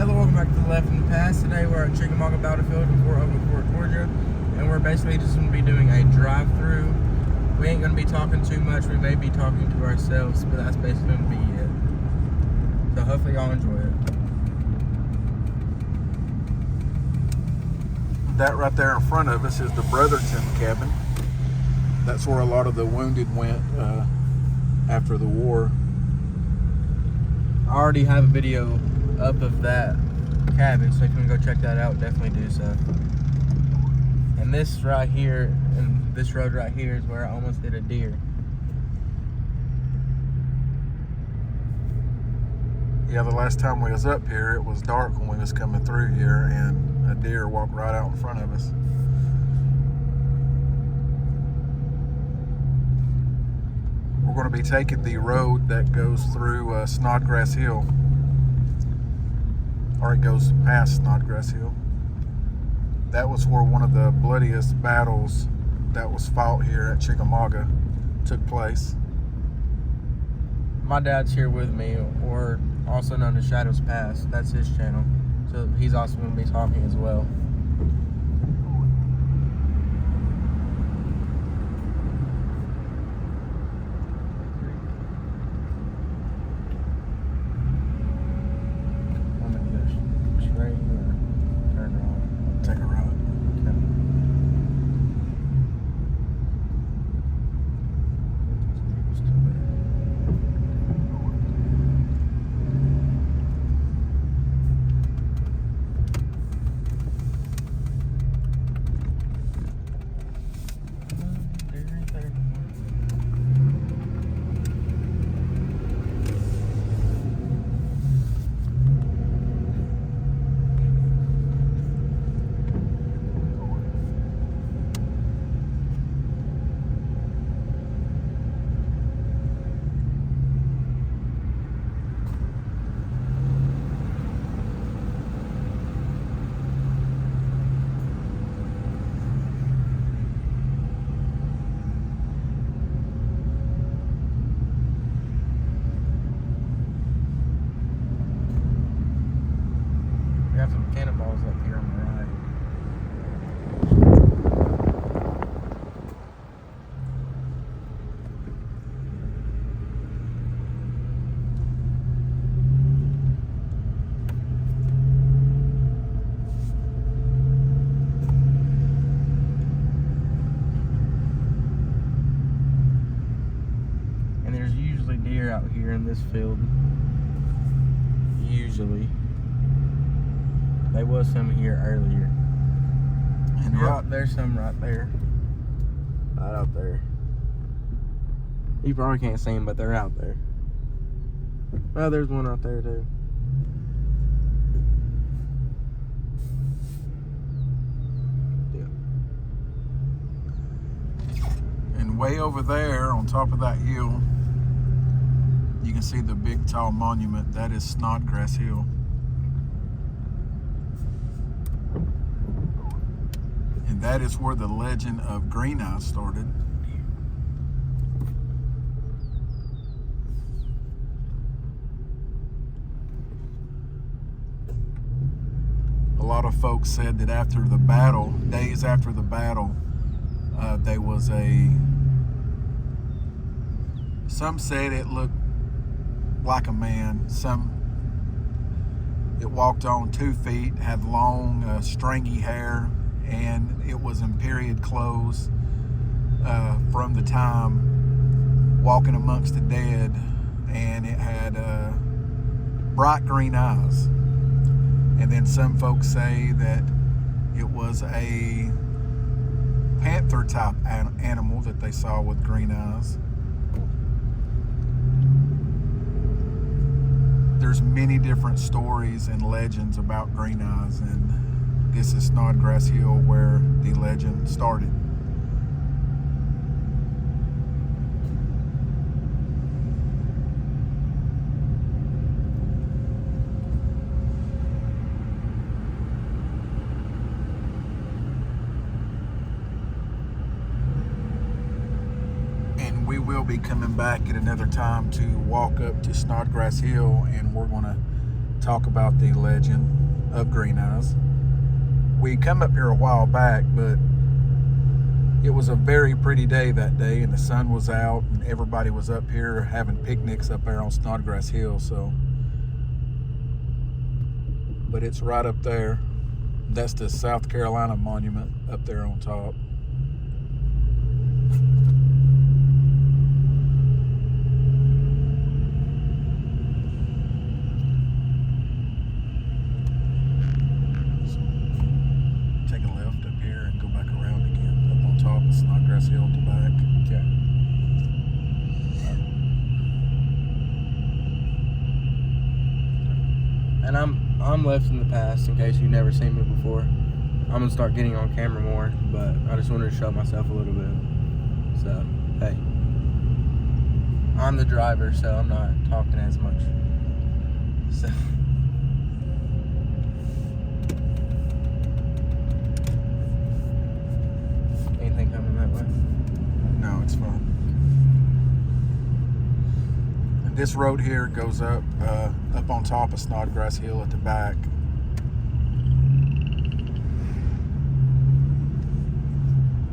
Hello, welcome back to the Left in the Past. Today we're at Chickamauga Battlefield in Fort Georgia, and we're basically just going to be doing a drive-through. We ain't going to be talking too much. We may be talking to ourselves, but that's basically going to be it. So hopefully y'all enjoy it. That right there in front of us is the Brotherton cabin. That's where a lot of the wounded went after the war. I already have a video up of that cabin, so if you want to go check that out, definitely do so. And this right here, and this road right here is where I almost hit a deer. Yeah, the last time we was up here, it was dark when we was coming through here, and a deer walked right out in front of us. We're going to be taking the road that goes through Snodgrass Hill, or it goes past Snodgrass Hill. That was where one of the bloodiest battles that was fought here at Chickamauga took place. My dad's here with me, or also known as Shadows Past. That's his channel, so he's also going to be talking as well. Take a ride. We have some cannonballs up here on the right. And there's usually deer out here in this field. Usually. There was some here earlier. And Yep, there's some right there. Right out there. You probably can't see them, but they're out there. Well, there's one out there too. And way over there on top of that hill, you can see the big tall monument. That is Snodgrass Hill. And that is where the legend of Green Eyes started. A lot of folks said that after the battle, days after the battle, there was some said it looked like a man. Some, it walked on 2 feet, had long, stringy hair, and it was in period clothes from the time walking amongst the dead, and it had bright green eyes. And then some folks say that it was a panther type animal that they saw with green eyes. There's many different stories and legends about green eyes, and this is Snodgrass Hill where the legend started. And we will be coming back at another time to walk up to Snodgrass Hill, and we're going to talk about the legend of Green Eyes. We come up here a while back, but it was a very pretty day that day, and the sun was out, and everybody was up here having picnics up there on Snodgrass Hill. So, but it's right up there. That's the South Carolina monument up there on top. Take a left up here and go back around again up on top of Snodgrass Hill to back. Okay. And I'm left in the past in case you've never seen me before. I'm gonna start getting on camera more, but I just wanted to show myself a little bit. So, hey. I'm the driver, so I'm not talking as much. So anything coming that way? No, it's fine. And this road here goes up on top of Snodgrass Hill at the back.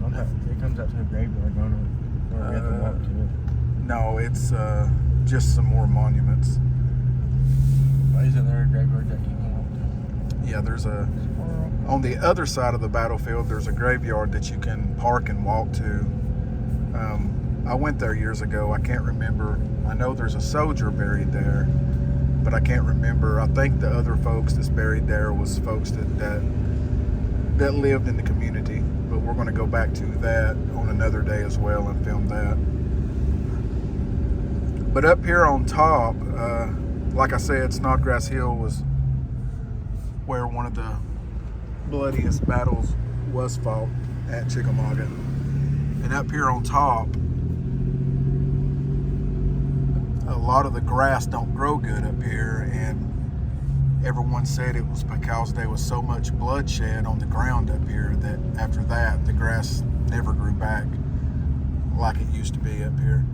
Okay. It comes up to a graveyard, don't it? Or we have to walk to it. No, it's just some more monuments. Why isn't there a graveyard that you can walk to? Yeah, there's on the other side of the battlefield, there's a graveyard that you can park and walk to. I went there years ago. I can't remember. I know there's a soldier buried there, but I can't remember. I think the other folks that's buried there was folks that lived in the community. But we're going to go back to that on another day as well and film that. But up here on top, like I said, Snodgrass Hill was where one of the bloodiest battles was fought at Chickamauga. And up here on top, a lot of the grass don't grow good up here, and everyone said it was because there was so much bloodshed on the ground up here that after that the grass never grew back like it used to be up here.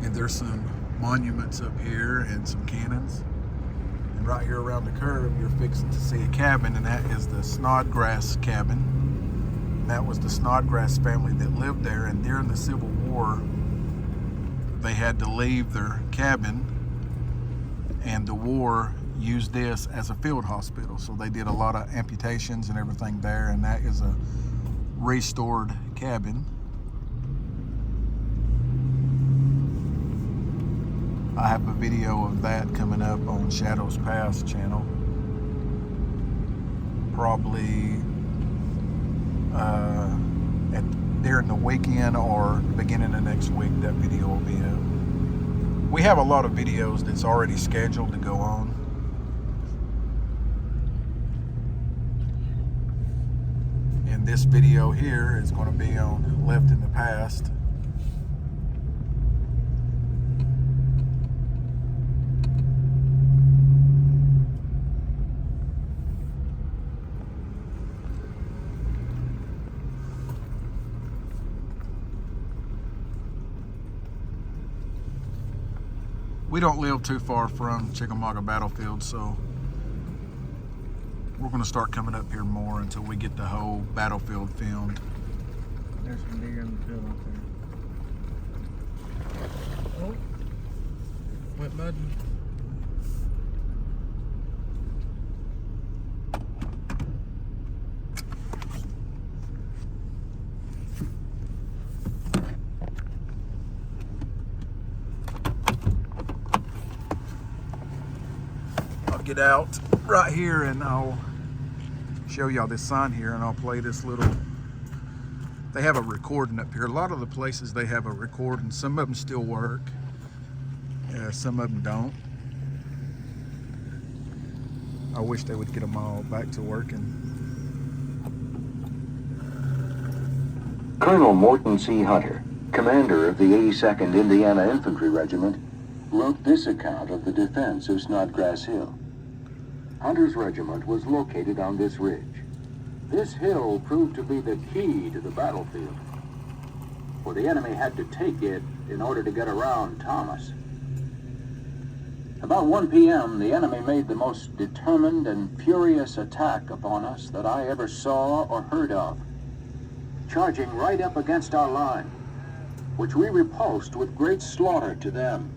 And there's some monuments up here and some cannons. And right here around the curve, you're fixing to see a cabin, and that is the Snodgrass cabin. And that was the Snodgrass family that lived there, and during the Civil War, they had to leave their cabin, and the war used this as a field hospital. So they did a lot of amputations and everything there, and that is a restored cabin. I have a video of that coming up on Shadows Past channel. Probably during the weekend or beginning of next week, that video will be up. We have a lot of videos that's already scheduled to go on. And this video here is going to be on Left in the Past. We don't live too far from Chickamauga battlefield, so we're going to start coming up here more until we get the whole battlefield filmed. There's some deer in the field out there. Oh, went mud. Get out right here and I'll show y'all this sign here, and I'll play this little, they have a recording up here. A lot of the places they have a recording. Some of them still work, some of them don't. I wish they would get them all back to working. Colonel Morton C. Hunter, commander of the 82nd Indiana Infantry Regiment, wrote this account of the defense of Snodgrass Hill. Hunter's regiment was located on this ridge. This hill proved to be the key to the battlefield, for the enemy had to take it in order to get around Thomas. About 1 p.m., the enemy made the most determined and furious attack upon us that I ever saw or heard of, charging right up against our line, which we repulsed with great slaughter to them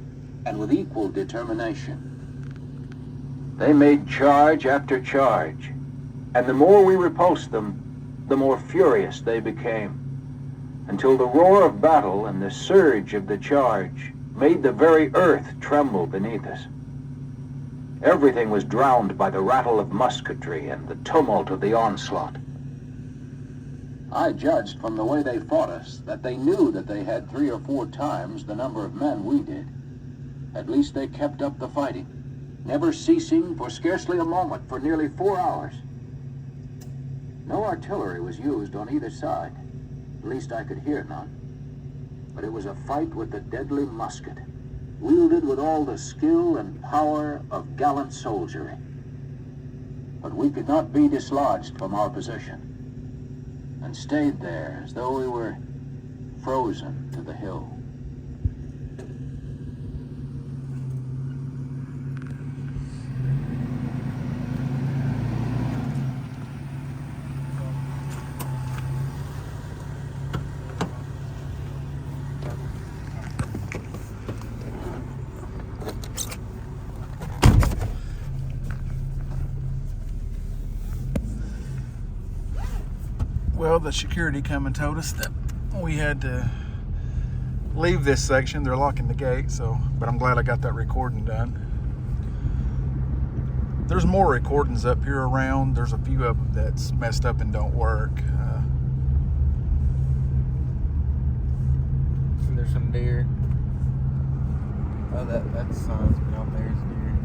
and with equal determination. They made charge after charge, and the more we repulsed them, the more furious they became, until the roar of battle and the surge of the charge made the very earth tremble beneath us. Everything was drowned by the rattle of musketry and the tumult of the onslaught. I judged from the way they fought us that they knew that they had 3 or 4 times the number of men we did. At least they kept up the fighting, never ceasing for scarcely a moment for nearly 4 hours. No artillery was used on either side. At least I could hear none. But it was a fight with the deadly musket, wielded with all the skill and power of gallant soldiery. But we could not be dislodged from our position, and stayed there as though we were frozen to the hill. Well, the security come and told us that we had to leave this section. They're locking the gate, but I'm glad I got that recording done. There's more recordings up here around. There's a few of them that's messed up and don't work. And there's some deer. Oh, that sign's been out there. There's deer.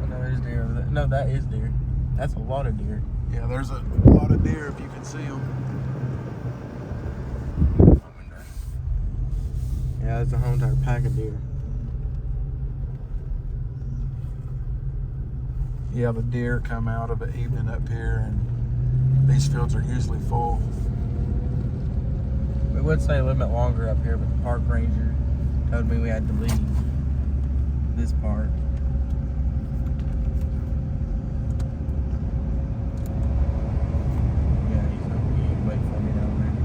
Oh, no, there's deer over there. No, that is deer. That's a lot of deer. Yeah, there's a lot of deer if you can see them. Yeah, there's a whole entire pack of deer. Yeah, the deer come out of the evening up here, and these fields are usually full. We would stay a little bit longer up here, but the park ranger told me we had to leave this part. Yeah, he's waiting for me down there.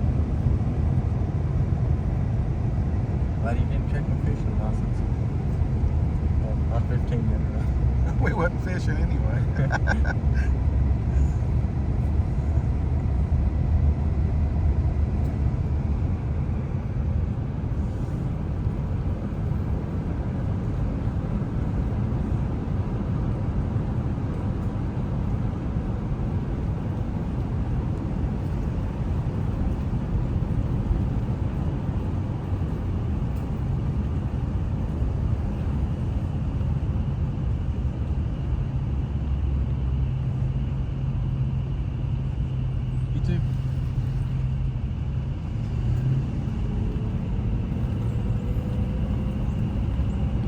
Glad he didn't check my fishing license. Well, I'm 15 minutes. We wasn't fishing anyway.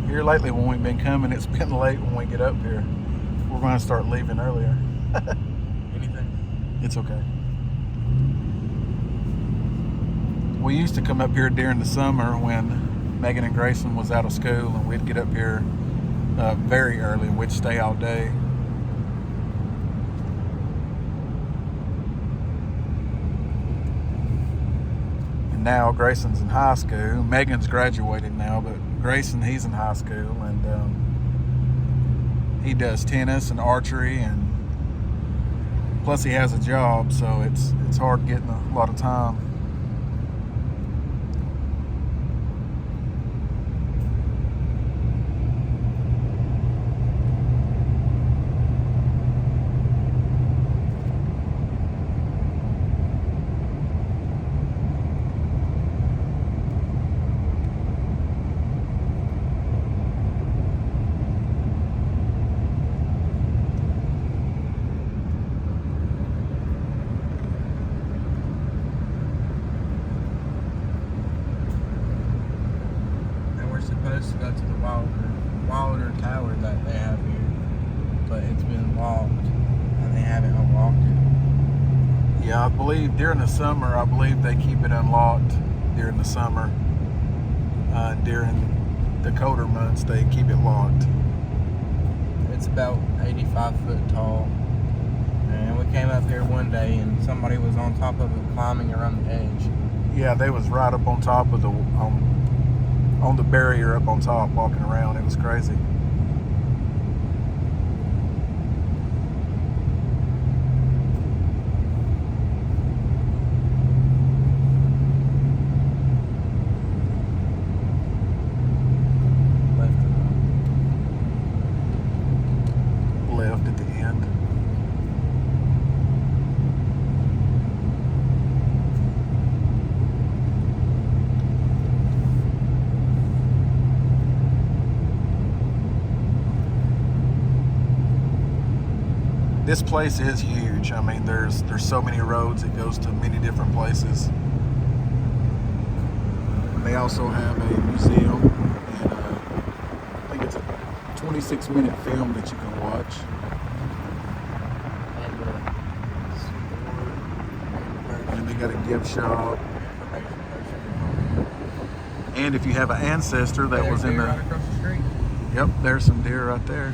Here lately when we've been coming, it's been late when we get up here. We're going to start leaving earlier. Anything? It's okay. We used to come up here during the summer when Megan and Grayson was out of school, and we'd get up here very early and we'd stay all day. And now Grayson's in high school. Megan's graduated now, but Grayson, he's in high school, and he does tennis and archery, and plus he has a job, so it's hard getting a lot of time. Supposed to go to the Wilder Tower that they have here, but it's been locked and they haven't unlocked it. Yeah, I believe during the summer, they keep it unlocked during the summer. During the colder months, they keep it locked. It's about 85 foot tall. And we came up here one day and somebody was on top of it climbing around the edge. Yeah, they was right up on top of the on the barrier up on top, walking around. It was crazy. Left at the end. This place is huge. I mean, there's so many roads. It goes to many different places. They also have a museum, and I think it's a 26-minute film that you can watch. And they got a gift shop. And if you have an ancestor that was in the... Right across the street. Yep, there's some deer right there.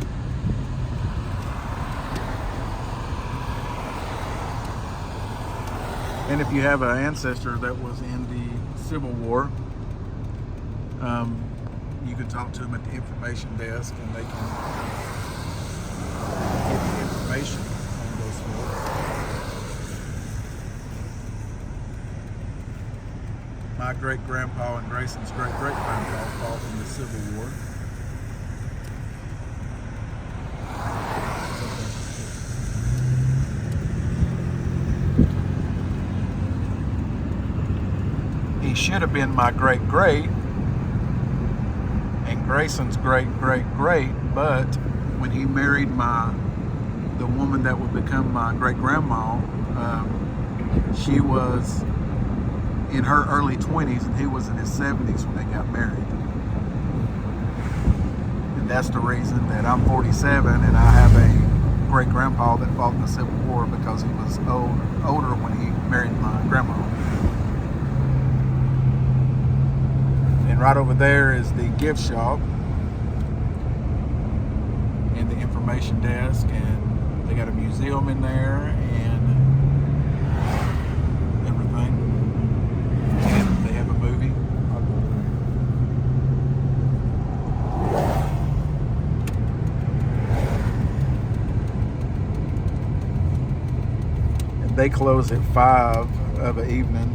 And if you have an ancestor that was in the Civil War, you can talk to them at the information desk and they can give you information on those folks. My great-grandpa and Grayson's great-great-grandpa fought in the Civil War. He should have been my great-great and Grayson's great-great-great, but when he married the woman that would become my great-grandma, she was in her early 20s and he was in his 70s when they got married. And that's the reason that I'm 47 and I have a great-grandpa that fought in the Civil War, because he was older when he married my grandma. And right over there is the gift shop and the information desk, and they got a museum in there and everything. And they have a movie. And they close at 5 of the evening.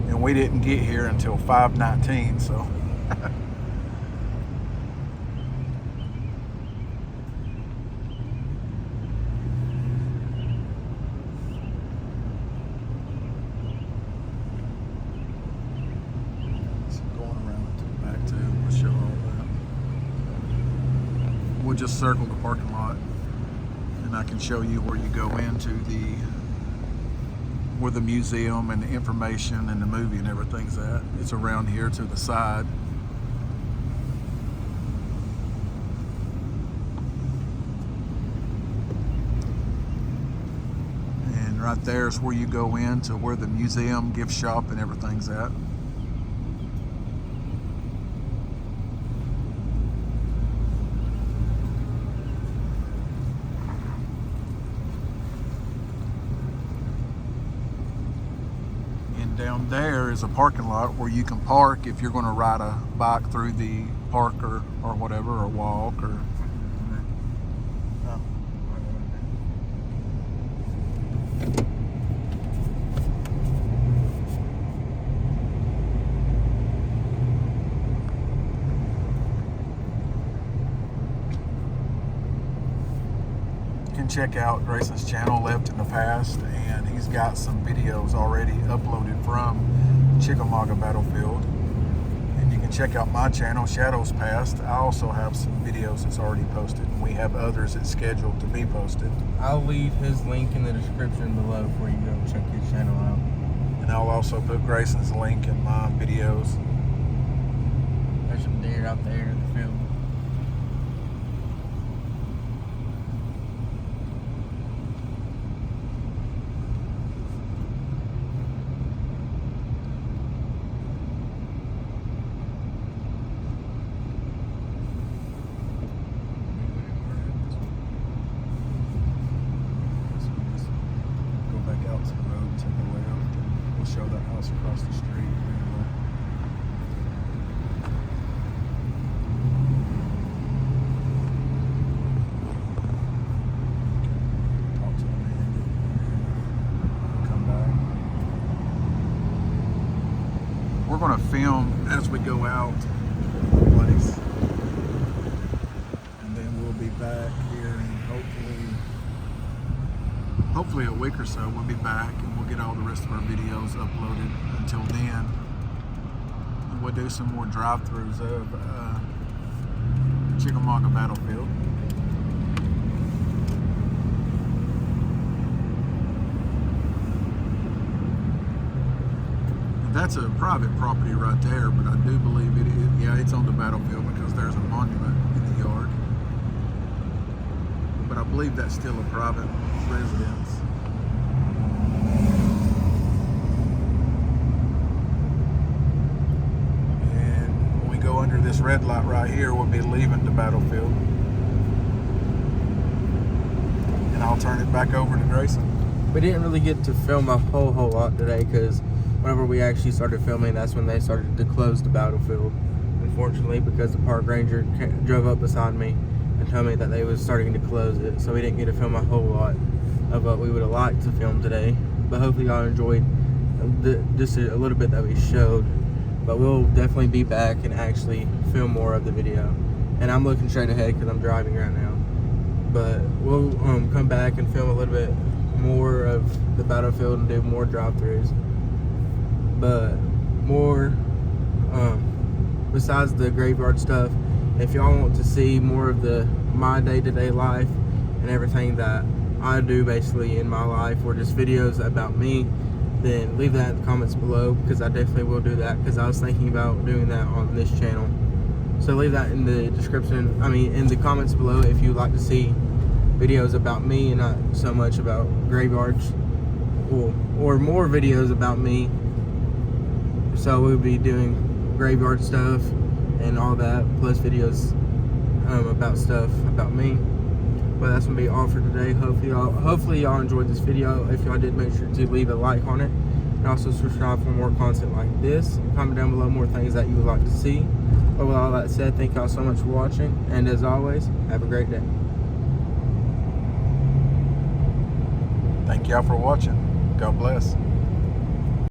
And we didn't get here until 5:19, so. Going around to the back too, we'll show all that. We'll just circle the parking lot and I can show you where you go into where the museum and the information and the movie and everything's at. It's around here to the side. And right there is where you go in to where the museum, gift shop, and everything's at. Down there is a parking lot where you can park if you're going to ride a bike through the park or whatever, or walk or... You can check out Grayson's channel, Left in the Past, and he's got some videos already uploaded from Chickamauga battlefield. And you can check out my channel, Shadows Past. I also have some videos that's already posted, and we have others that's scheduled to be posted. I'll leave his link in the description below for you to go check his channel out. And I'll also put Grayson's link in my videos. There's some deer out there in the field. across the street. Talk to him and come back. We're going to film as we go out the place, and then we'll be back here in hopefully a week or so. We'll be back and we'll get all the rest of our videos uploaded. Until then, and we'll do some more drive-thrus of Chickamauga battlefield. That's a private property right there, but I do believe yeah, it's on the battlefield because there's a monument in the yard. But I believe that's still a private residence. And when we go under this red light right here, we'll be leaving the battlefield. And I'll turn it back over to Grayson. We didn't really get to film a whole lot today because whenever we actually started filming, that's when they started to close the battlefield. Unfortunately, because the park ranger drove up beside me and told me that they was starting to close it, so we didn't get to film a whole lot of what we would have liked to film today. But hopefully y'all enjoyed just a little bit that we showed. But we'll definitely be back and actually film more of the video. And I'm looking straight ahead because I'm driving right now. But we'll come back and film a little bit more of the battlefield and do more drive-thrus. But more besides the graveyard stuff, if y'all want to see more of my day-to-day life and everything that I do basically in my life, or just videos about me, then leave that in the comments below, because I definitely will do that, because I was thinking about doing that on this channel. So leave that in the description, in the comments below, if you'd like to see videos about me and not so much about graveyards, or more videos about me. So we'll be doing graveyard stuff and all that, plus videos about stuff about me. But that's gonna be all for today. Hopefully y'all enjoyed this video. If y'all did, make sure to leave a like on it, and also subscribe for more content like this. Comment down below more things that you would like to see. But with all that said, thank y'all so much for watching, and as always, have a great day. Thank y'all for watching. God bless.